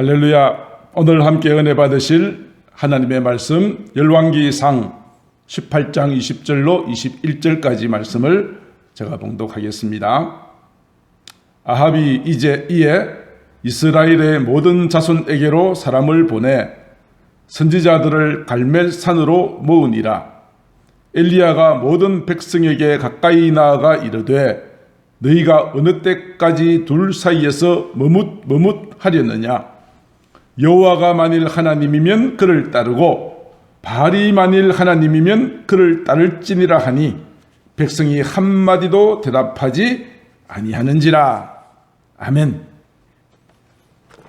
할렐루야. 오늘 함께 은혜 받으실 하나님의 말씀 열왕기상 18장 20절로 21절까지 말씀을 제가 봉독하겠습니다. 아합이 이에 이스라엘의 모든 자손에게로 사람을 보내 선지자들을 갈멜산으로 모으니라. 엘리야가 모든 백성에게 가까이 나아가 이르되 너희가 어느 때까지 둘 사이에서 머뭇하려느냐. 여호와가 만일 하나님이면 그를 따르고 바알이 만일 하나님이면 그를 따를지니라 하니 백성이 한마디도 대답하지 아니하는지라. 아멘.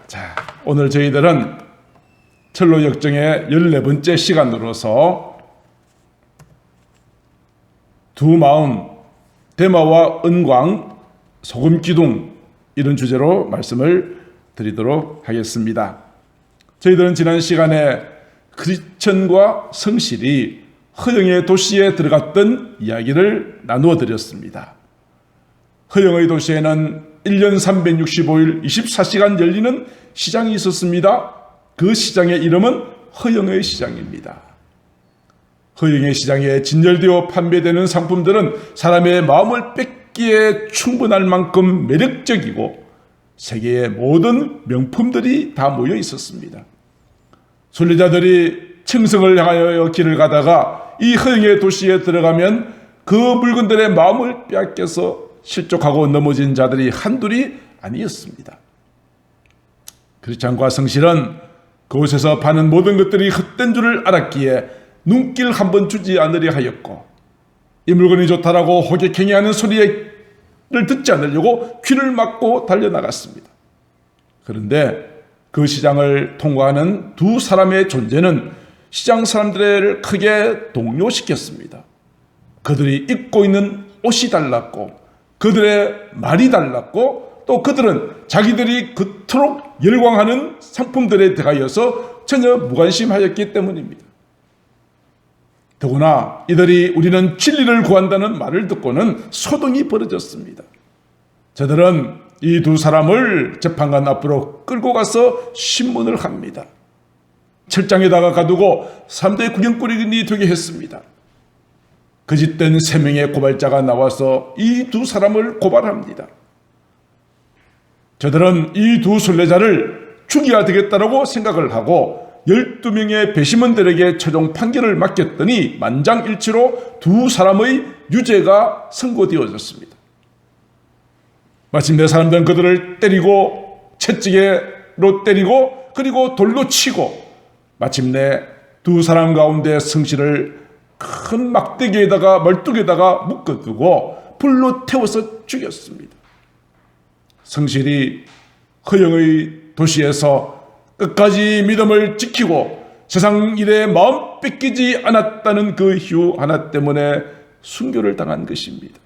자, 오늘 저희들은 철로 역정의 14번째 시간으로서 두 마음, 대마와 은광, 소금 기둥, 이런 주제로 말씀을 드리도록 하겠습니다. 저희들은 지난 시간에 크리스천과 성실이 허영의 도시에 들어갔던 이야기를 나누어 드렸습니다. 허영의 도시에는 1년 365일 24시간 열리는 시장이 있었습니다. 그 시장의 이름은 허영의 시장입니다. 허영의 시장에 진열되어 판매되는 상품들은 사람의 마음을 뺏기에 충분할 만큼 매력적이고 세계의 모든 명품들이 다 모여 있었습니다. 순례자들이 청성을 향하여 길을 가다가 이 허영의 도시에 들어가면 그 물건들의 마음을 빼앗겨서 실족하고 넘어진 자들이 한둘이 아니었습니다. 크리스찬과 성실은 그곳에서 파는 모든 것들이 헛된 줄을 알았기에 눈길 한번 주지 않으려 하였고, 이 물건이 좋다라고 호객행위하는 소리를 듣지 않으려고 귀를 막고 달려나갔습니다. 그런데 그 시장을 통과하는 두 사람의 존재는 시장 사람들을 크게 동요시켰습니다. 그들이 입고 있는 옷이 달랐고 그들의 말이 달랐고 또 그들은 자기들이 그토록 열광하는 상품들에 대하여서 전혀 무관심하였기 때문입니다. 더구나 이들이 우리는 진리를 구한다는 말을 듣고는 소동이 벌어졌습니다. 저들은 이 두 사람을 재판관 앞으로 끌고 가서 신문을 합니다. 철장에다가 가두고 사람들의 구경거리가 되게 했습니다. 거짓된 3명의 고발자가 나와서 이 두 사람을 고발합니다. 저들은 이 두 순례자를 죽여야 되겠다고 생각을 하고 12명의 배심원들에게 최종 판결을 맡겼더니 만장일치로 두 사람의 유죄가 선고되어졌습니다. 마침내 사람들은 그들을 때리고 채찍으로 때리고 그리고 돌로 치고 마침내 두 사람 가운데 성실을 큰 막대기에다가 멀뚝에다가 묶어두고 불로 태워서 죽였습니다. 성실이 허영의 도시에서 끝까지 믿음을 지키고 세상 일에 마음 뺏기지 않았다는 그 이유 하나 때문에 순교를 당한 것입니다.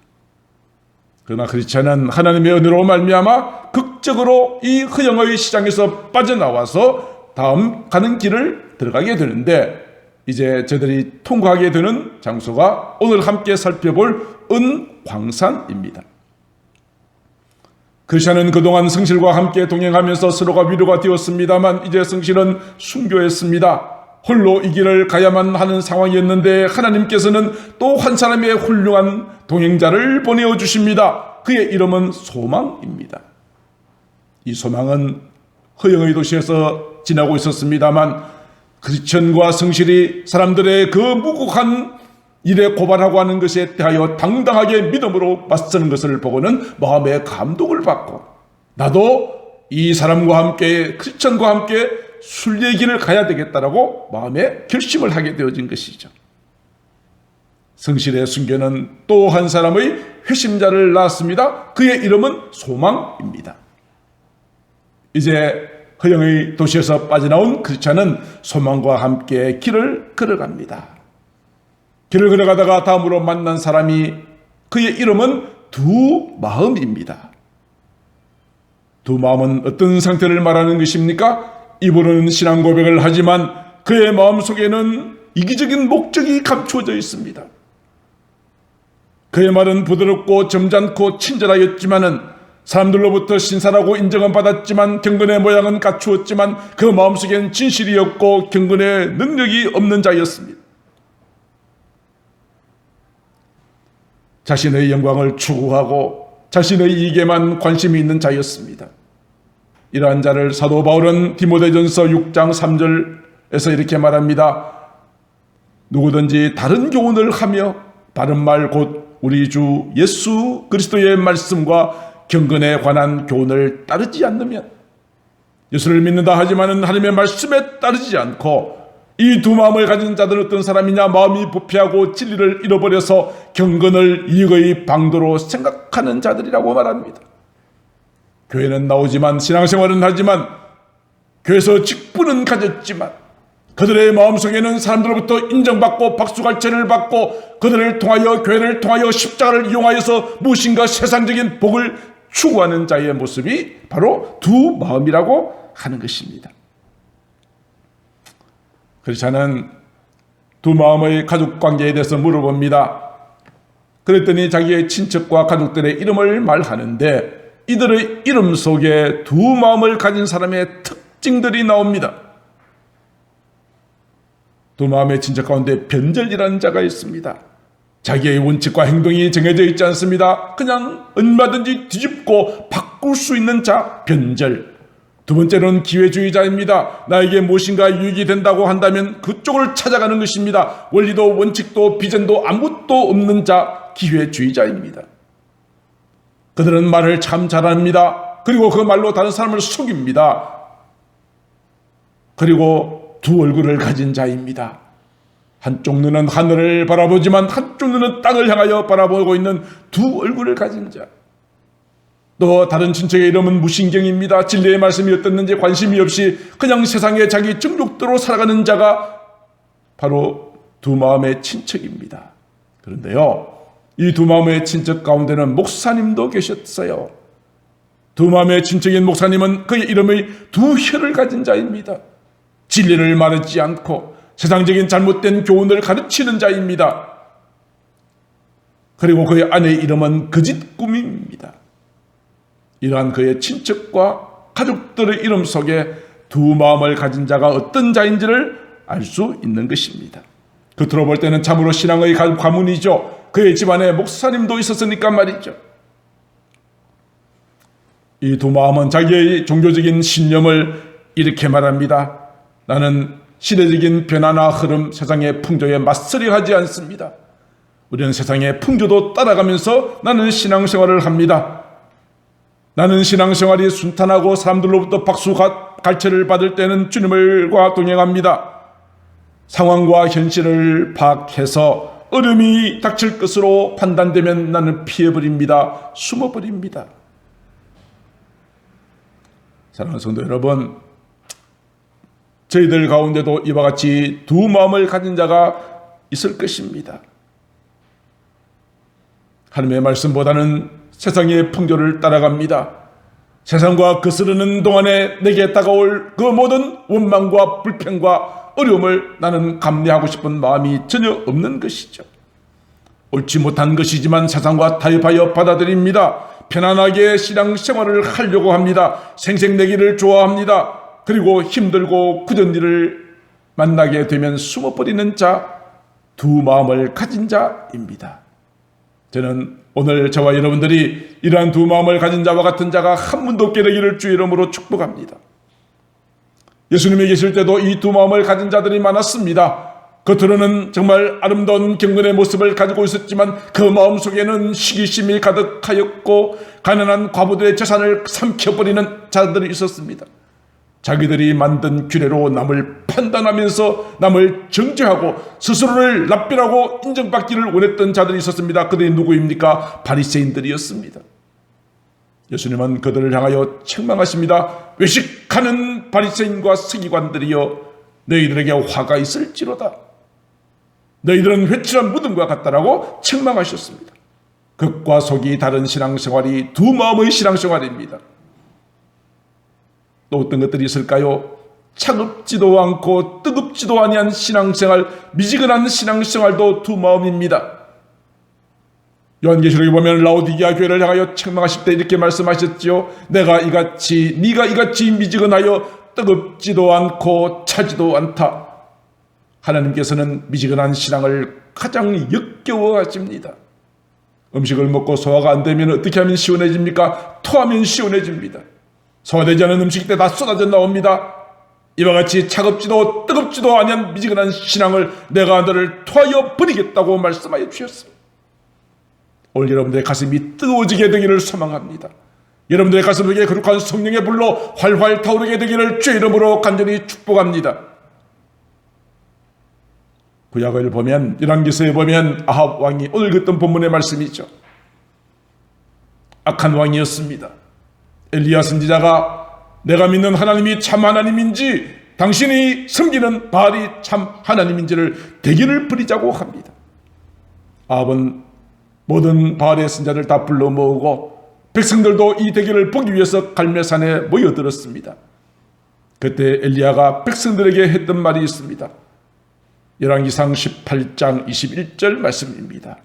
그러나 크리스찬은 하나님의 은혜로 말미암아 극적으로 이 허영의 시장에서 빠져나와서 다음 가는 길을 들어가게 되는데, 이제 저들이 통과하게 되는 장소가 오늘 함께 살펴볼 은광산입니다. 크리스찬은 그동안 성실과 함께 동행하면서 서로가 위로가 되었습니다만 이제 성실은 순교했습니다. 홀로 이 길을 가야만 하는 상황이었는데 하나님께서는 또 한 사람의 훌륭한 동행자를 보내어 주십니다. 그의 이름은 소망입니다. 이 소망은 허영의 도시에서 지나고 있었습니다만 크리스천과 성실이 사람들의 그 무고한 일에 고발하고 하는 것에 대하여 당당하게 믿음으로 맞서는 것을 보고는 마음의 감동을 받고 나도 이 사람과 함께 크리스천과 함께 순례길을 가야 되겠다라고 마음에 결심을 하게 되어진 것이죠. 성실의 순교는 또 한 사람의 회심자를 낳았습니다. 그의 이름은 소망입니다. 이제 허영의 도시에서 빠져나온 크리스찬은 소망과 함께 길을 걸어갑니다. 길을 걸어가다가 다음으로 만난 사람이 그의 이름은 두 마음입니다. 두 마음은 어떤 상태를 말하는 것입니까? 입으로는 신앙 고백을 하지만 그의 마음속에는 이기적인 목적이 감추어져 있습니다. 그의 말은 부드럽고 점잖고 친절하였지만은 사람들로부터 신사라고 인정은 받았지만 경건의 모양은 갖추었지만 그 마음속엔 진실이 없고 경건의 능력이 없는 자였습니다. 자신의 영광을 추구하고 자신의 이익에만 관심이 있는 자였습니다. 이러한 자를 사도 바울은 디모데전서 6장 3절에서 이렇게 말합니다. 누구든지 다른 교훈을 하며 바른 말 곧 우리 주 예수 그리스도의 말씀과 경건에 관한 교훈을 따르지 않으면, 예수를 믿는다 하지만은 하나님의 말씀에 따르지 않고 이 두 마음을 가진 자들은 어떤 사람이냐? 마음이 부패하고 진리를 잃어버려서 경건을 이익의 방도로 생각하는 자들이라고 말합니다. 교회는 나오지만 신앙생활은 하지만 교회에서 직분은 가졌지만 그들의 마음속에는 사람들로부터 인정받고 박수갈채를 받고 그들을 통하여 교회를 통하여 십자가를 이용하여서 무엇인가 세상적인 복을 추구하는 자의 모습이 바로 두 마음이라고 하는 것입니다. 그래서 저는 두 마음의 가족관계에 대해서 물어봅니다. 그랬더니 자기의 친척과 가족들의 이름을 말하는데 이들의 이름 속에 두 마음을 가진 사람의 특징들이 나옵니다. 두 마음의 친척 가운데 변절이라는 자가 있습니다. 자기의 원칙과 행동이 정해져 있지 않습니다. 그냥 얼마든지 뒤집고 바꿀 수 있는 자, 변절. 두 번째는 기회주의자입니다. 나에게 무엇인가 유익이 된다고 한다면 그쪽을 찾아가는 것입니다. 원리도 원칙도 비전도 아무것도 없는 자, 기회주의자입니다. 그들은 말을 참 잘합니다. 그리고 그 말로 다른 사람을 속입니다. 그리고 두 얼굴을 가진 자입니다. 한쪽 눈은 하늘을 바라보지만 한쪽 눈은 땅을 향하여 바라보고 있는 두 얼굴을 가진 자. 또 다른 친척의 이름은 무신경입니다. 진리의 말씀이 어떻는지 관심이 없이 그냥 세상에 자기 정욕대로 살아가는 자가 바로 두 마음의 친척입니다. 그런데요, 이 두 마음의 친척 가운데는 목사님도 계셨어요. 두 마음의 친척인 목사님은 그의 이름의 두 혀를 가진 자입니다. 진리를 말하지 않고 세상적인 잘못된 교훈을 가르치는 자입니다. 그리고 그의 아내의 이름은 거짓 꿈입니다. 이러한 그의 친척과 가족들의 이름 속에 두 마음을 가진 자가 어떤 자인지를 알 수 있는 것입니다. 겉으로 볼 때는 참으로 신앙의 가문이죠. 그의 집안에 목사님도 있었으니까 말이죠. 이 두 마음은 자기의 종교적인 신념을 이렇게 말합니다. 나는 시대적인 변화나 흐름, 세상의 풍조에 맞서려 하지 않습니다. 우리는 세상의 풍조도 따라가면서 나는 신앙생활을 합니다. 나는 신앙생활이 순탄하고 사람들로부터 박수 갈채를 받을 때는 주님과 동행합니다. 상황과 현실을 파악해서 어려움이 닥칠 것으로 판단되면 나는 피해버립니다. 숨어버립니다. 사랑하는 성도 여러분, 저희들 가운데도 이와 같이 두 마음을 가진 자가 있을 것입니다. 하나님의 말씀보다는 세상의 풍조를 따라갑니다. 세상과 거스르는 동안에 내게 다가올 그 모든 원망과 불평과 어려움을 나는 감내하고 싶은 마음이 전혀 없는 것이죠. 옳지 못한 것이지만 세상과 타협하여 받아들입니다. 편안하게 신앙생활을 하려고 합니다. 생색내기를 좋아합니다. 그리고 힘들고 굳은 일을 만나게 되면 숨어버리는 자, 두 마음을 가진 자입니다. 저는 오늘 저와 여러분들이 이러한 두 마음을 가진 자와 같은 자가 한 분도 없게 되기를 주의 이름으로 축복합니다. 예수님이 계실 때도 이 두 마음을 가진 자들이 많았습니다. 겉으로는 정말 아름다운 경건의 모습을 가지고 있었지만 그 마음속에는 시기심이 가득하였고 가난한 과부들의 재산을 삼켜버리는 자들이 있었습니다. 자기들이 만든 규례로 남을 판단하면서 남을 정죄하고 스스로를 납변하고 인정받기를 원했던 자들이 있었습니다. 그들이 누구입니까? 바리새인들이었습니다. 예수님은 그들을 향하여 책망하십니다. 외식하는 바리새인과 서기관들이여, 너희들에게 화가 있을지로다. 너희들은 회칠한 무덤과 같다라고 책망하셨습니다. 겉과 속이 다른 신앙생활이 두 마음의 신앙생활입니다. 또 어떤 것들이 있을까요? 차갑지도 않고 뜨겁지도 아니한 신앙생활, 미지근한 신앙생활도 두 마음입니다. 요한계시록에 보면 라오디게아 교회를 향하여 책망하실 때 이렇게 말씀하셨지요. 네가 이같이 미지근하여 뜨겁지도 않고 차지도 않다. 하나님께서는 미지근한 신앙을 가장 역겨워하십니다. 음식을 먹고 소화가 안 되면 어떻게 하면 시원해집니까? 토하면 시원해집니다. 소화되지 않은 음식 때 다 쏟아져 나옵니다. 이와 같이 차갑지도 뜨겁지도 아니한 미지근한 신앙을 내가 너를 토하여 버리겠다고 말씀하여 주셨습니다. 오늘 여러분들의 가슴이 뜨거워지게 되기를 소망합니다. 여러분들의 가슴 속에 거룩한 성령의 불로 활활 타오르게 되기를 주의 이름으로 간절히 축복합니다. 구약을 보면, 열왕기서에 보면 아합 왕이 오늘 그랬던 본문의 말씀이죠. 악한 왕이었습니다. 엘리야 선지자가 내가 믿는 하나님이 참 하나님인지 당신이 섬기는 바알이 참 하나님인지를 대결을 벌이자고 합니다. 아합은 모든 바알의 선자들 다 불러 모으고 백성들도 이 대결을 보기 위해서 갈멜산에 모여들었습니다. 그때 엘리야가 백성들에게 했던 말이 있습니다. 열왕기상 18장 21절 말씀입니다.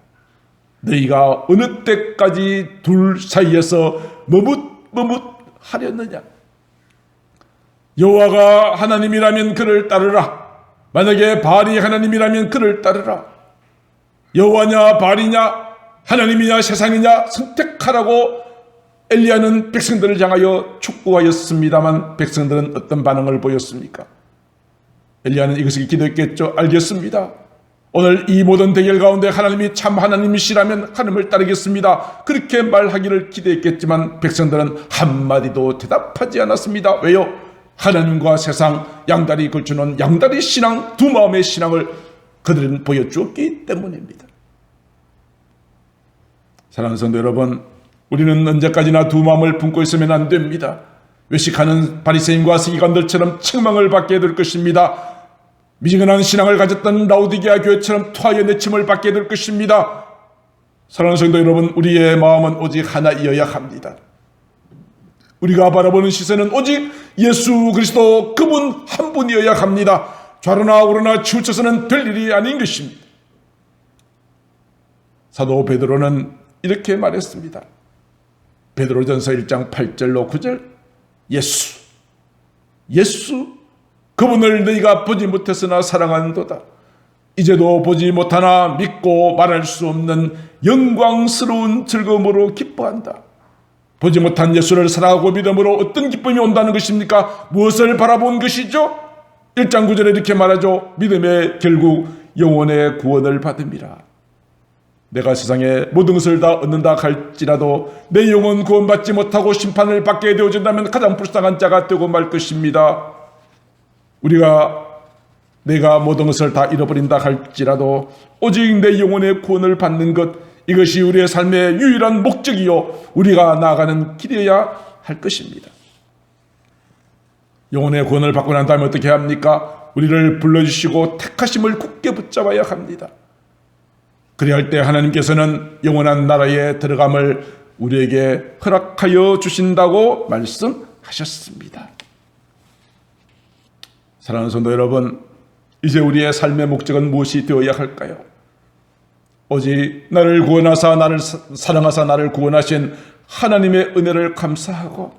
너희가 어느 때까지 둘 사이에서 머뭇하려느냐? 여호와가 하나님이라면 그를 따르라. 만약에 바알이 하나님이라면 그를 따르라. 여호와냐 바알이냐 하나님이냐 세상이냐 선택하라고 엘리야는 백성들을 향하여 촉구하였습니다만 백성들은 어떤 반응을 보였습니까? 엘리야는 이것을 기도했겠죠. 알겠습니다. 오늘 이 모든 대결 가운데 하나님이 참 하나님이시라면 하나님을 따르겠습니다. 그렇게 말하기를 기대했겠지만 백성들은 한마디도 대답하지 않았습니다. 왜요? 하나님과 세상 양다리 걸쳐놓은 양다리 신앙, 두 마음의 신앙을 그들은 보여주었기 때문입니다. 사랑하는 성도 여러분, 우리는 언제까지나 두 마음을 품고 있으면 안 됩니다. 외식하는 바리새인과 서기관들처럼 책망을 받게 될 것입니다. 미지근한 신앙을 가졌던 라오디게아 교회처럼 토하여 내침을 받게 될 것입니다. 사랑하는 성도 여러분, 우리의 마음은 오직 하나이어야 합니다. 우리가 바라보는 시선은 오직 예수 그리스도 그분 한 분이어야 합니다. 좌로나 우로나 치우쳐서는 될 일이 아닌 것입니다. 사도 베드로는 이렇게 말했습니다. 베드로전서 1장 8절로 9절 예수 그분을 너희가 보지 못했으나 사랑한도다. 이제도 보지 못하나 믿고 말할 수 없는 영광스러운 즐거움으로 기뻐한다. 보지 못한 예수를 사랑하고 믿음으로 어떤 기쁨이 온다는 것입니까? 무엇을 바라본 것이죠? 1장 9절에 이렇게 말하죠. 믿음의 결국 영혼의 구원을 받음이라. 내가 세상에 모든 것을 다 얻는다 할지라도 내 영혼 구원받지 못하고 심판을 받게 되어진다면 가장 불쌍한 자가 되고 말 것입니다. 내가 모든 것을 다 잃어버린다 할지라도 오직 내 영혼의 구원을 받는 것, 이것이 우리의 삶의 유일한 목적이요 우리가 나아가는 길이어야 할 것입니다. 영혼의 구원을 받고 난 다음에 어떻게 합니까? 우리를 불러주시고 택하심을 굳게 붙잡아야 합니다. 그래야 할 때 하나님께서는 영원한 나라에 들어감을 우리에게 허락하여 주신다고 말씀하셨습니다. 사랑하는 성도 여러분, 이제 우리의 삶의 목적은 무엇이 되어야 할까요? 오직 나를 구원하사 나를 사랑하사 나를 구원하신 하나님의 은혜를 감사하고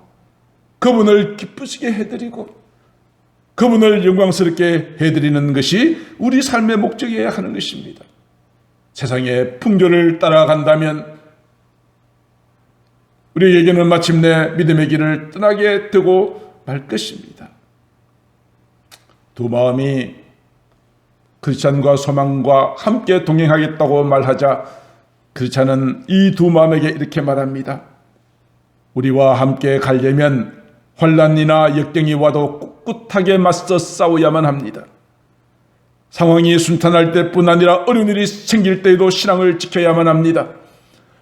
그분을 기쁘시게 해드리고 그분을 영광스럽게 해드리는 것이 우리 삶의 목적이어야 하는 것입니다. 세상의 풍조를 따라간다면 우리에게는 마침내 믿음의 길을 떠나게 되고 말 것입니다. 두 마음이 크리스찬과 소망과 함께 동행하겠다고 말하자 크리스찬은 이 두 마음에게 이렇게 말합니다. 우리와 함께 가려면 환난이나 역경이 와도 꿋꿋하게 맞서 싸워야만 합니다. 상황이 순탄할 때뿐 아니라 어려운 일이 생길 때에도 신앙을 지켜야만 합니다.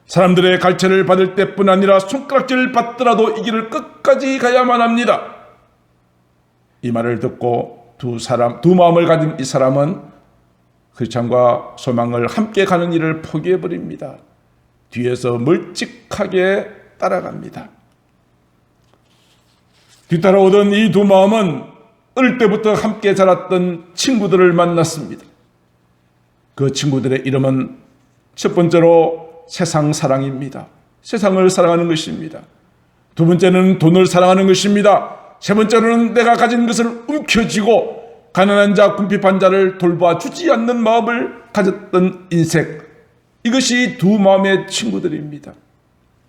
사람들의 갈채를 받을 때뿐 아니라 손가락질을 받더라도 이 길을 끝까지 가야만 합니다. 이 말을 듣고 두 마음을 가진 이 사람은 크리스찬과 소망을 함께 가는 일을 포기해버립니다. 뒤에서 멀찍하게 따라갑니다. 뒤따라오던 이 두 마음은 어릴 때부터 함께 자랐던 친구들을 만났습니다. 그 친구들의 이름은 첫 번째로 세상 사랑입니다. 세상을 사랑하는 것입니다. 두 번째는 돈을 사랑하는 것입니다. 세 번째로는 내가 가진 것을 움켜쥐고 가난한 자, 궁핍한 자를 돌봐주지 않는 마음을 가졌던 인생. 이것이 두 마음의 친구들입니다.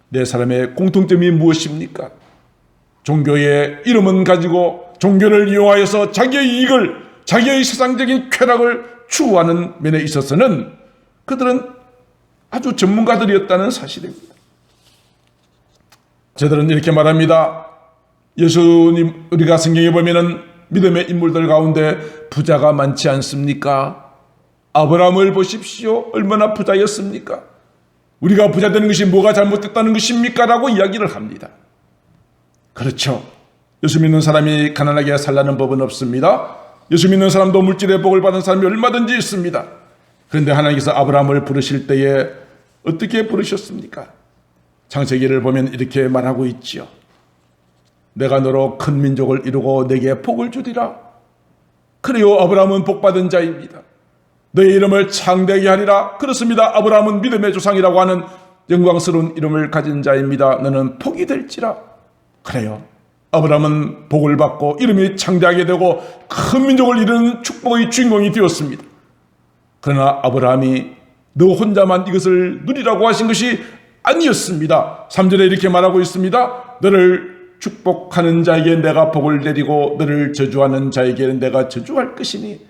네 사람의 공통점이 무엇입니까? 종교의 이름은 가지고 종교를 이용하여서 자기의 이익을, 자기의 세상적인 쾌락을 추구하는 면에 있어서는 그들은 아주 전문가들이었다는 사실입니다. 저들은 이렇게 말합니다. 예수님, 우리가 성경에 보면은 믿음의 인물들 가운데 부자가 많지 않습니까? 아브라함을 보십시오. 얼마나 부자였습니까? 우리가 부자 되는 것이 뭐가 잘못됐다는 것입니까? 라고 이야기를 합니다. 그렇죠. 예수 믿는 사람이 가난하게 살라는 법은 없습니다. 예수 믿는 사람도 물질의 복을 받은 사람이 얼마든지 있습니다. 그런데 하나님께서 아브라함을 부르실 때에 어떻게 부르셨습니까? 창세기를 보면 이렇게 말하고 있지요. 내가 너로 큰 민족을 이루고 내게 복을 주리라. 그래요, 아브라함은 복받은 자입니다. 너의 이름을 창대하게 하리라. 그렇습니다. 아브라함은 믿음의 조상이라고 하는 영광스러운 이름을 가진 자입니다. 너는 복이 될지라. 그래요, 아브라함은 복을 받고 이름이 창대하게 되고 큰 민족을 이루는 축복의 주인공이 되었습니다. 그러나 아브라함이 너 혼자만 이것을 누리라고 하신 것이 아니었습니다. 3절에 이렇게 말하고 있습니다. 너를 축복하는 자에게 내가 복을 내리고 너를 저주하는 자에게 내가 저주할 것이니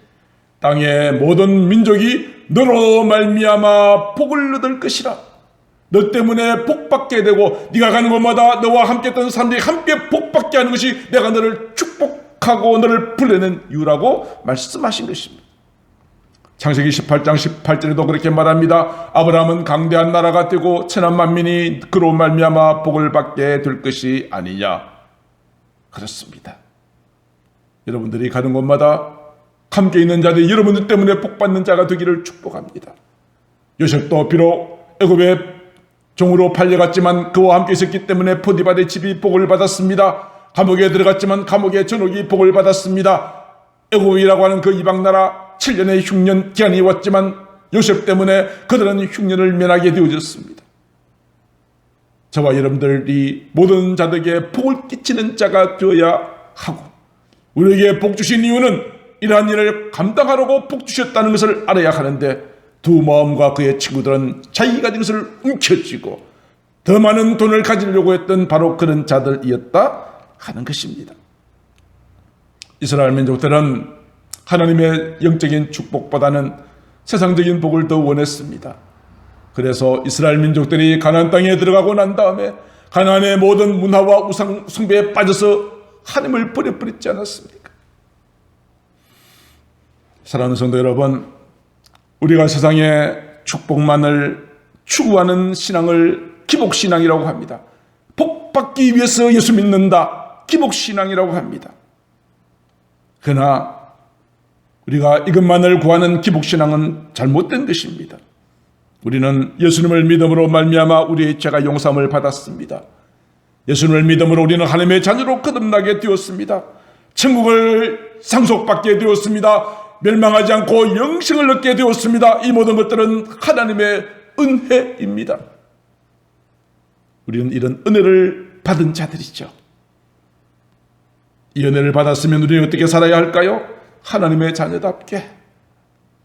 땅의 모든 민족이 너로 말미암아 복을 얻을 것이라. 너 때문에 복받게 되고 네가 가는 곳마다 너와 함께 했던 사람들이 함께 복받게 하는 것이 내가 너를 축복하고 너를 불러낸 이유라고 말씀하신 것입니다. 창세기 18장 18절에도 그렇게 말합니다. 아브라함은 강대한 나라가 되고 천한 만민이 그로 말미암아 복을 받게 될 것이 아니냐. 그렇습니다. 여러분들이 가는 곳마다 함께 있는 자들이 여러분들 때문에 복받는 자가 되기를 축복합니다. 요셉도 비록 애굽의 종으로 팔려갔지만 그와 함께 있었기 때문에 포디발의 집이 복을 받았습니다. 감옥에 들어갔지만 감옥의 전옥이 복을 받았습니다. 애굽이라고 하는 그 이방 나라 7년의 흉년 기한이 왔지만 요셉 때문에 그들은 흉년을 면하게 되어졌습니다. 저와 여러분들이 모든 자들에게 복을 끼치는 자가 되어야 하고, 우리에게 복 주신 이유는 이러한 일을 감당하려고 복 주셨다는 것을 알아야 하는데, 두 마음과 그의 친구들은 자기가 가진 것을 움켜쥐고 더 많은 돈을 가지려고 했던 바로 그런 자들이었다 하는 것입니다. 이스라엘 민족들은 하나님의 영적인 축복보다는 세상적인 복을 더 원했습니다. 그래서 이스라엘 민족들이 가나안 땅에 들어가고 난 다음에 가나안의 모든 문화와 우상 숭배에 빠져서 하나님을 버려버리지 않았습니까? 사랑하는 성도 여러분, 우리가 세상의 축복만을 추구하는 신앙을 기복신앙이라고 합니다. 복받기 위해서 예수 믿는다, 기복신앙이라고 합니다. 그러나 우리가 이것만을 구하는 기복신앙은 잘못된 것입니다. 우리는 예수님을 믿음으로 말미암아 우리의 죄가 용서함을 받았습니다. 예수님을 믿음으로 우리는 하나님의 자녀로 거듭나게 되었습니다. 천국을 상속받게 되었습니다. 멸망하지 않고 영생을 얻게 되었습니다. 이 모든 것들은 하나님의 은혜입니다. 우리는 이런 은혜를 받은 자들이죠. 이 은혜를 받았으면 우리는 어떻게 살아야 할까요? 하나님의 자녀답게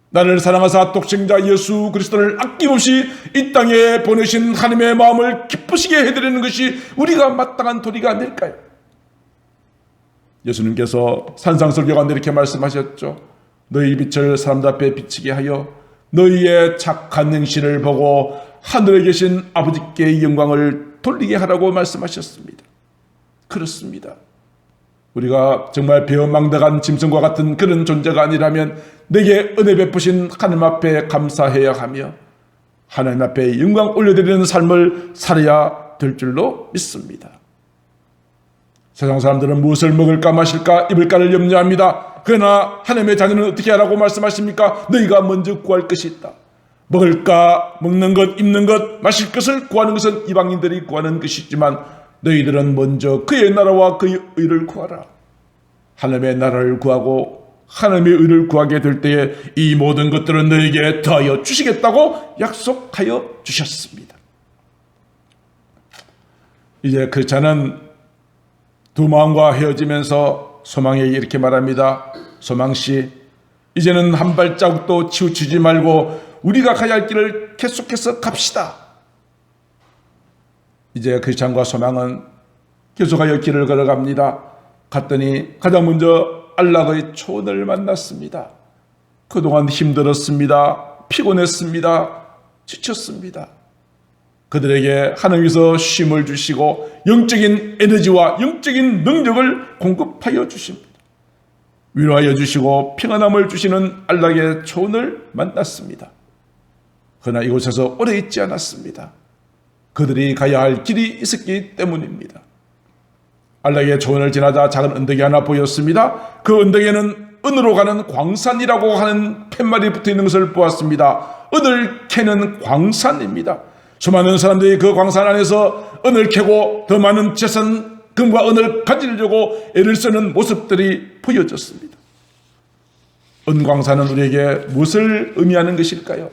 나를 사랑하사 독생자 예수 그리스도를 아낌없이 이 땅에 보내신 하나님의 마음을 기쁘시게 해드리는 것이 우리가 마땅한 도리가 아닐까요? 예수님께서 산상설교 가운데 이렇게 말씀하셨죠. 너희 빛을 사람들 앞에 비치게 하여 너희의 착한 행실을 보고 하늘에 계신 아버지께 영광을 돌리게 하라고 말씀하셨습니다. 그렇습니다. 우리가 정말 배어망덕한 짐승과 같은 그런 존재가 아니라면 내게 은혜 베푸신 하나님 앞에 감사해야 하며 하나님 앞에 영광 올려드리는 삶을 살아야 될 줄로 믿습니다. 세상 사람들은 무엇을 먹을까 마실까 입을까를 염려합니다. 그러나 하나님의 자녀는 어떻게 하라고 말씀하십니까? 너희가 먼저 구할 것이 있다. 먹을까, 먹는 것, 입는 것, 마실 것을 구하는 것은 이방인들이 구하는 것이지만 너희들은 먼저 그의 나라와 그의 의를 구하라. 하나님의 나라를 구하고 하나님의 의를 구하게 될 때에 이 모든 것들은 너에게 더하여 주시겠다고 약속하여 주셨습니다. 이제 크리스찬은 두 마음과 헤어지면서 소망에게 이렇게 말합니다. 소망씨, 이제는 한 발자국도 치우치지 말고 우리가 가야 할 길을 계속해서 갑시다. 이제 크리스찬과 소망은 계속하여 길을 걸어갑니다. 갔더니 가장 먼저 안락의 초원을 만났습니다. 그동안 힘들었습니다. 피곤했습니다. 지쳤습니다. 그들에게 하나님께서 쉼을 주시고 영적인 에너지와 영적인 능력을 공급하여 주십니다. 위로하여 주시고 평안함을 주시는 안락의 초원을 만났습니다. 그러나 이곳에서 오래 있지 않았습니다. 그들이 가야 할 길이 있었기 때문입니다. 안락의 초원을 지나자 작은 언덕이 하나 보였습니다. 그 언덕에는 은으로 가는 광산이라고 하는 팻말이 붙어있는 것을 보았습니다. 은을 캐는 광산입니다. 수많은 사람들이 그 광산 안에서 은을 캐고 더 많은 재산, 금과 은을 가지려고 애를 쓰는 모습들이 보여졌습니다. 은광산은 우리에게 무엇을 의미하는 것일까요?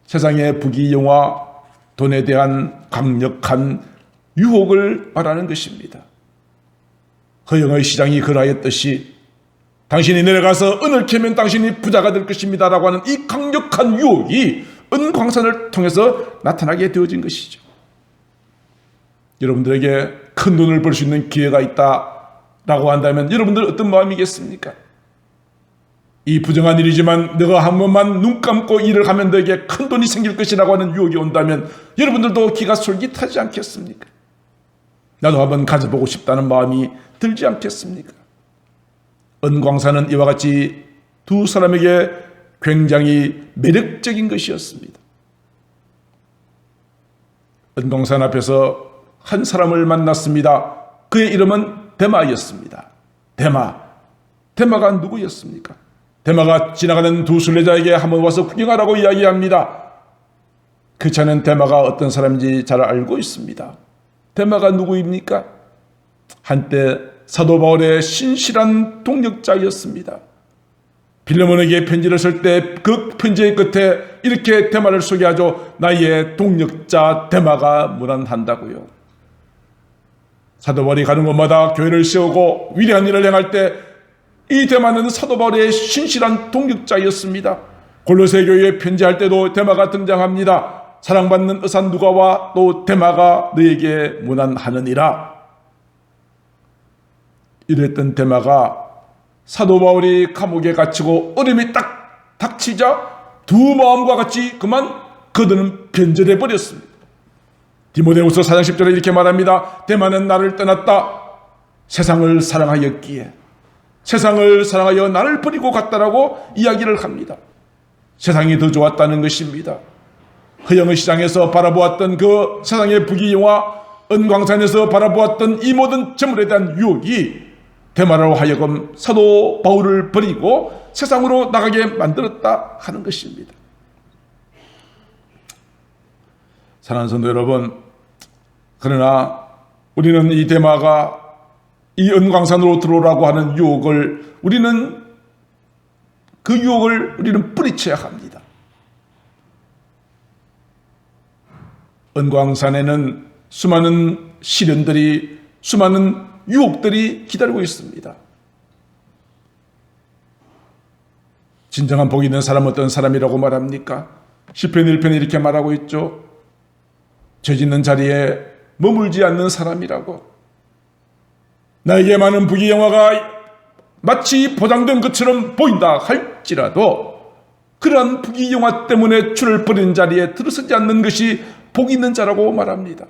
세상의 부귀영화, 돈에 대한 강력한 유혹을 말하는 것입니다. 허영의 시장이 그러하였듯이 당신이 내려가서 은을 캐면 당신이 부자가 될 것입니다 라고 하는 이 강력한 유혹이 은광산을 통해서 나타나게 되어진 것이죠. 여러분들에게 큰 돈을 벌 수 있는 기회가 있다라고 한다면 여러분들 어떤 마음이겠습니까? 이 부정한 일이지만 너가 한 번만 눈 감고 일을 하면 너에게 큰 돈이 생길 것이라고 하는 유혹이 온다면 여러분들도 기가 솔깃하지 않겠습니까? 나도 한번 가져보고 싶다는 마음이 들지 않겠습니까? 은광산은 이와 같이 두 사람에게 굉장히 매력적인 것이었습니다. 은광산 앞에서 한 사람을 만났습니다. 그의 이름은 데마였습니다. 데마가 누구였습니까? 데마가 지나가는 두 순례자에게 한번 와서 구경하라고 이야기합니다. 그 차는 데마가 어떤 사람인지 잘 알고 있습니다. 데마가 누구입니까? 한때 사도 바울의 신실한 동역자였습니다. 빌레몬에게 편지를 쓸 때 그 편지의 끝에 이렇게 데마를 소개하죠. 나의 동역자 데마가 문안한다고요. 사도 바울이 가는 곳마다 교회를 세우고 위대한 일을 행할 때 이 데마는 사도 바울의 신실한 동역자였습니다. 골로새 교회에 편지할 때도 데마가 등장합니다. 사랑받는 의사 누가와 또 데마가 너에게 문안하느니라. 이랬던 데마가 사도 바울이 감옥에 갇히고 어려움이 딱 닥치자 두 마음과 같이 그만 그들은 변절해 버렸습니다. 디모데후서 4장 10절에 이렇게 말합니다. 데마는 나를 떠났다. 세상을 사랑하였기에 세상을 사랑하여 나를 버리고 갔다라고 이야기를 합니다. 세상이 더 좋았다는 것입니다. 허영의 시장에서 바라보았던 그 세상의 부귀영화, 은광산에서 바라보았던 이 모든 재물에 대한 유혹이 데마로 하여금 사도 바울을 버리고 세상으로 나가게 만들었다 하는 것입니다. 사랑하는 성도 여러분, 그러나 우리는 이 데마가 이 은광산으로 들어오라고 하는 유혹을 우리는 뿌리쳐야 합니다. 은광산에는 수많은 시련들이, 수많은 유혹들이 기다리고 있습니다. 진정한 복이 있는 사람은 어떤 사람이라고 말합니까? 시편 1편에 이렇게 말하고 있죠. 죄 짓는 자리에 머물지 않는 사람이라고. 나에게 많은 부귀영화가 마치 보장된 것처럼 보인다 할지라도 그러한 부귀영화 때문에 주를 버리는 자리에 들어서지 않는 것이 복 있는 자라고 말합니다.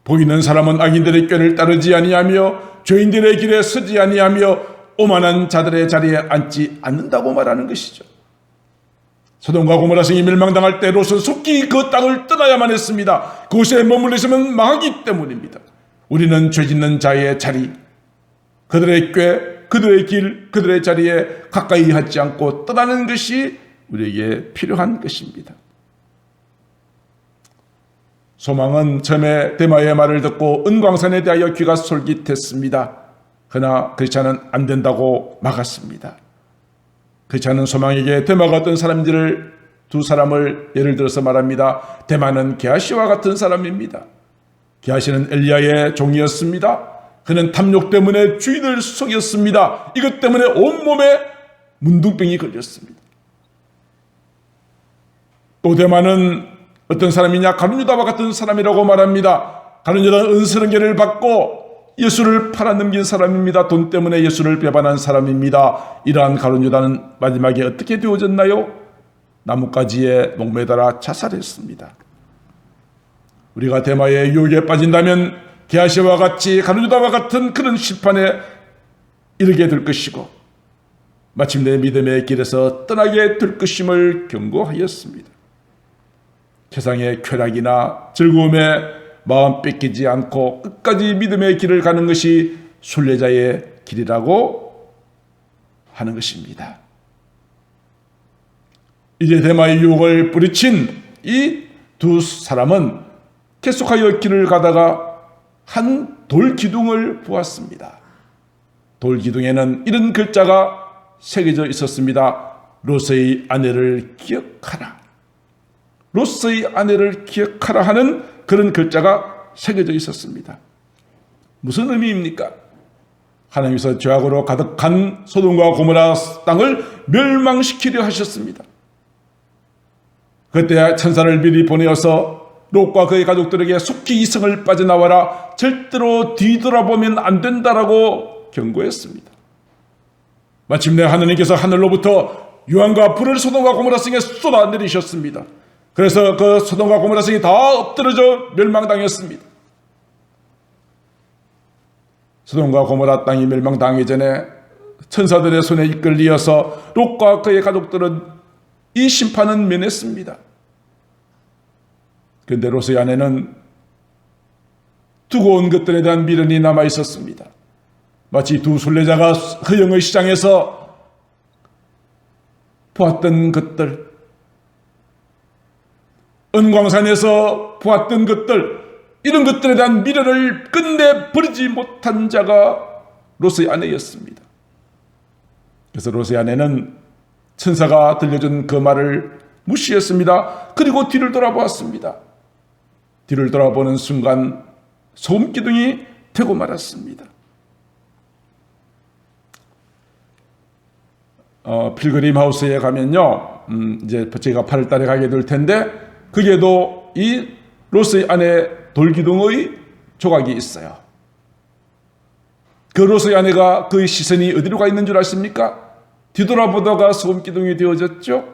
복 있는 사람은 악인들의 꾀를 따르지 아니하며 죄인들의 길에 서지 아니하며 오만한 자들의 자리에 앉지 않는다고 말하는 것이죠. 소돔과 고모라 성이 멸망당할 때 롯은 속히 그 땅을 떠나야만 했습니다. 그곳에 머물러 있으면 망하기 때문입니다. 우리는 죄 짓는 자의 자리, 그들의 꾀, 그들의 길, 그들의 자리에 가까이 하지 않고 떠나는 것이 우리에게 필요한 것입니다. 소망은 처음에 데마의 말을 듣고 은광산에 대하여 귀가 솔깃했습니다. 그러나 크리스찬은 안 된다고 막았습니다. 그렇지 않은 소망에게 대마가 어떤 사람들을 두 사람을 예를 들어서 말합니다. 대마는 게하시와 같은 사람입니다. 게하시는 엘리야의 종이었습니다. 그는 탐욕 때문에 주인을 속였습니다. 이것 때문에 온몸에 문둥병이 걸렸습니다. 또 대마는 어떤 사람이냐? 가룟 유다와 같은 사람이라고 말합니다. 가룟 유다는 은스러기를 받고 예수를 팔아넘긴 사람입니다. 돈 때문에 예수를 배반한 사람입니다. 이러한 가룟 유다는 마지막에 어떻게 되어졌나요? 나뭇가지에 목매달아 자살했습니다. 우리가 대마의 유혹에 빠진다면 게하시와 같이 가룟 유다와 같은 그런 심판에 이르게 될 것이고 마침내 믿음의 길에서 떠나게 될 것임을 경고하였습니다. 세상의 쾌락이나 즐거움에 마음 뺏기지 않고 끝까지 믿음의 길을 가는 것이 순례자의 길이라고 하는 것입니다. 이제 대마의 유혹을 뿌리친 이 두 사람은 계속하여 길을 가다가 한 돌기둥을 보았습니다. 돌기둥에는 이런 글자가 새겨져 있었습니다. 롯의 아내를 기억하라. 롯의 아내를 기억하라 하는 그런 글자가 새겨져 있었습니다. 무슨 의미입니까? 하나님께서 죄악으로 가득한 소돔과 고모라 땅을 멸망시키려 하셨습니다. 그때 천사를 미리 보내어서 롯과 그의 가족들에게 속히 이 성을 빠져나와라. 절대로 뒤돌아보면 안 된다라고 경고했습니다. 마침내 하나님께서 하늘로부터 유황과 불을 소돔과 고모라 성에 쏟아내리셨습니다. 그래서 그 소돔과 고모라 성이 다 엎드러져 멸망당했습니다. 소돔과 고모라 땅이 멸망당하기 전에 천사들의 손에 이끌리어서 롯과 그의 가족들은 이 심판은 면했습니다. 그런데 롯의 아내는 두고 온 것들에 대한 미련이 남아 있었습니다. 마치 두 순례자가 허영의 시장에서 보았던 것들, 은광산에서 보았던 것들, 이런 것들에 대한 미련을 끝내 버리지 못한 자가 롯의 아내였습니다. 그래서 롯의 아내는 천사가 들려준 그 말을 무시했습니다. 그리고 뒤를 돌아보았습니다. 뒤를 돌아보는 순간 소음기둥이 되고 말았습니다. 필그림 하우스에 가면요, 이제 제가 8월 달에 가게 될 텐데, 거기에도 이 롯의 아내 돌기둥의 조각이 있어요. 그 롯의 아내가 그의 시선이 어디로 가 있는 줄 아십니까? 뒤돌아보다가 소음기둥이 되어졌죠.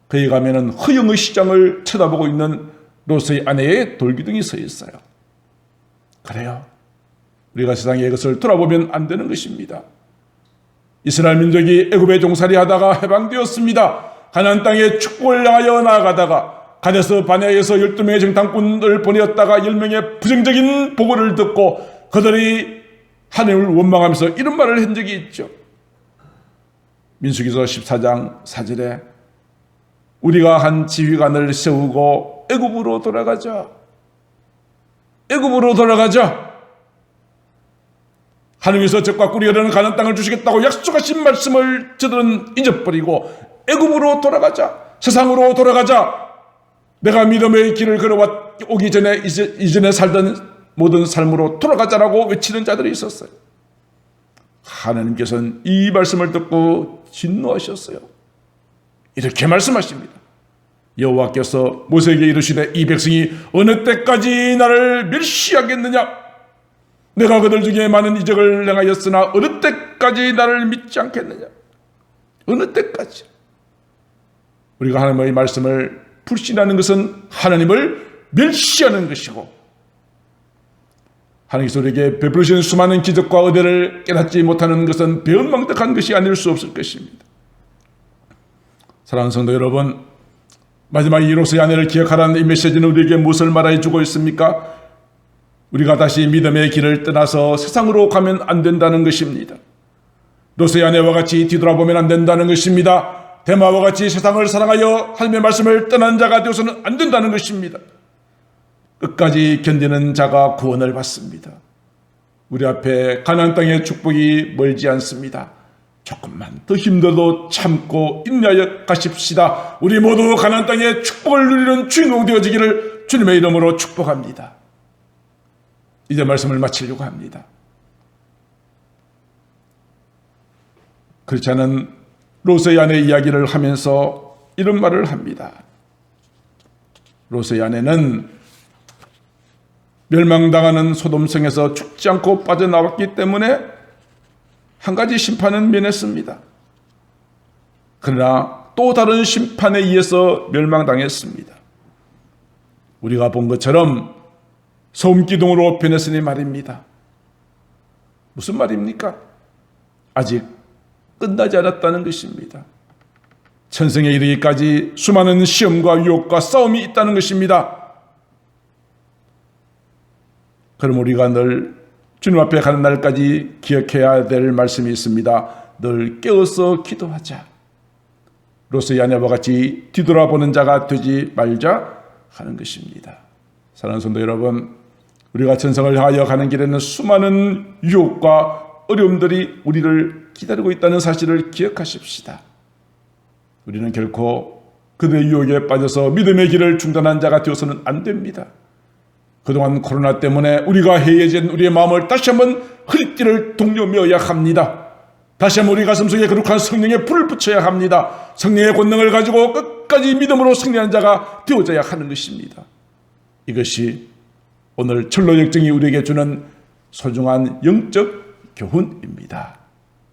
거기 가면은 허영의 시장을 쳐다보고 있는 롯의 아내의 돌기둥이 서 있어요. 그래요. 우리가 세상에 이것을 돌아보면 안 되는 것입니다. 이스라엘 민족이 애굽에 종살이하다가 해방되었습니다. 가나안 땅에 축복을 향하여 나아가다가 가데스 바네아에서 12명의 정탐꾼을 보내었다가 10명의 부정적인 보고를 듣고 그들이 하나님을 원망하면서 이런 말을 한 적이 있죠. 민수기서 14장 4절에 우리가 한 지휘관을 세우고 애굽으로 돌아가자. 애굽으로 돌아가자. 하나님께서 적과 꿀이 흐르는 가나안 땅을 주시겠다고 약속하신 말씀을 저들은 잊어버리고 애굽으로 돌아가자. 세상으로 돌아가자. 내가 믿음의 길을 걸어오기 전에 이전에 살던 모든 삶으로 돌아가자라고 외치는 자들이 있었어요. 하나님께서는 이 말씀을 듣고 진노하셨어요. 이렇게 말씀하십니다. 여호와께서 모세에게 이르시되 이 백성이 어느 때까지 나를 멸시하겠느냐? 내가 그들 중에 많은 이적을 행하였으나 어느 때까지 나를 믿지 않겠느냐? 어느 때까지? 우리가 하나님의 말씀을 불신하는 것은 하나님을 멸시하는 것이고 하나님께서 우리에게 베푸시는 수많은 기적과 은혜를 깨닫지 못하는 것은 배은망덕한 것이 아닐 수 없을 것입니다. 사랑하는 성도 여러분, 마지막 이 롯의 아내를 기억하라는 이 메시지는 우리에게 무엇을 말해 주고 있습니까? 우리가 다시 믿음의 길을 떠나서 세상으로 가면 안 된다는 것입니다. 롯의 아내와 같이 뒤돌아보면 안 된다는 것입니다. 대마와 같이 세상을 사랑하여 하나님의 말씀을 떠난 자가 되어서는 안 된다는 것입니다. 끝까지 견디는 자가 구원을 받습니다. 우리 앞에 가나안 땅의 축복이 멀지 않습니다. 조금만 더 힘들어도 참고 인내하여 가십시다. 우리 모두 가나안 땅의 축복을 누리는 주인공 되어지기를 주님의 이름으로 축복합니다. 이제 말씀을 마치려고 합니다. 그렇지 않은 롯의 아내 이야기를 하면서 이런 말을 합니다. 롯의 아내는 멸망당하는 소돔성에서 죽지 않고 빠져나왔기 때문에 한 가지 심판은 면했습니다. 그러나 또 다른 심판에 의해서 멸망당했습니다. 우리가 본 것처럼 소음기둥으로 변했으니 말입니다. 무슨 말입니까? 아직 끝나지 않았다는 것입니다. 천성에 이르기까지 수많은 시험과 유혹과 싸움이 있다는 것입니다. 그럼 우리가 늘 주님 앞에 가는 날까지 기억해야 될 말씀이 있습니다. 늘 깨어서 기도하자. 롯의 아내와 같이 뒤돌아보는 자가 되지 말자 하는 것입니다. 사랑하는 성도 여러분, 우리가 천성을 향하여 가는 길에는 수많은 유혹과 어려움들이 우리를 기다리고 있다는 사실을 기억하십시다. 우리는 결코 그들의 유혹에 빠져서 믿음의 길을 중단한 자가 되어서는 안 됩니다. 그동안 코로나 때문에 우리가 해이해진 우리의 마음을 다시 한번 허리띠를 동여매어야 합니다. 다시 한번 우리 가슴속에 거룩한 성령의 불을 붙여야 합니다. 성령의 권능을 가지고 끝까지 믿음으로 승리하는 자가 되어져야 하는 것입니다. 이것이 오늘 철로 역정이 우리에게 주는 소중한 영적 교훈입니다.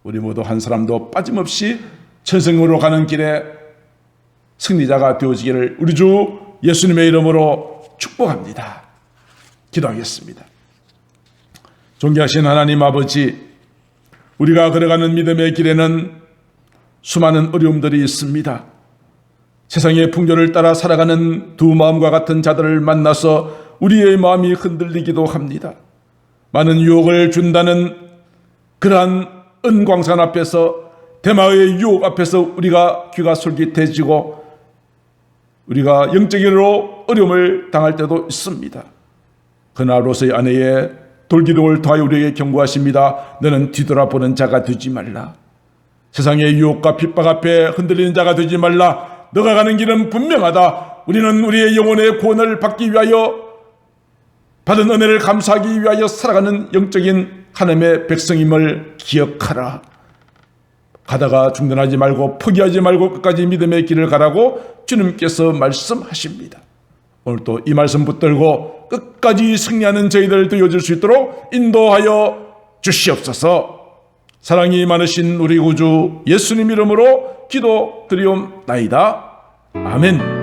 우리 모두 한 사람도 빠짐없이 천성으로 가는 길에 승리자가 되어지기를 우리 주 예수님의 이름으로 축복합니다. 기도하겠습니다. 존귀하신 하나님 아버지, 우리가 걸어가는 믿음의 길에는 수많은 어려움들이 있습니다. 세상의 풍조를 따라 살아가는 두 마음과 같은 자들을 만나서 우리의 마음이 흔들리기도 합니다. 많은 유혹을 준다는 그러한 은광산 앞에서, 대마의 유혹 앞에서 우리가 귀가 솔깃해지고 우리가 영적으로 어려움을 당할 때도 있습니다. 그러나 롯의 아내의 돌기둥을 통하여 우리에게 경고하십니다. 너는 뒤돌아보는 자가 되지 말라. 세상의 유혹과 핍박 앞에 흔들리는 자가 되지 말라. 너가 가는 길은 분명하다. 우리는 우리의 영혼의 구원을 받기 위하여, 받은 은혜를 감사하기 위하여 살아가는 영적인 하나님의 백성임을 기억하라. 가다가 중단하지 말고 포기하지 말고 끝까지 믿음의 길을 가라고 주님께서 말씀하십니다. 오늘도 이 말씀 붙들고 끝까지 승리하는 저희들 되어줄 수 있도록 인도하여 주시옵소서. 사랑이 많으신 우리 구주 예수님 이름으로 기도드리옵나이다. 아멘.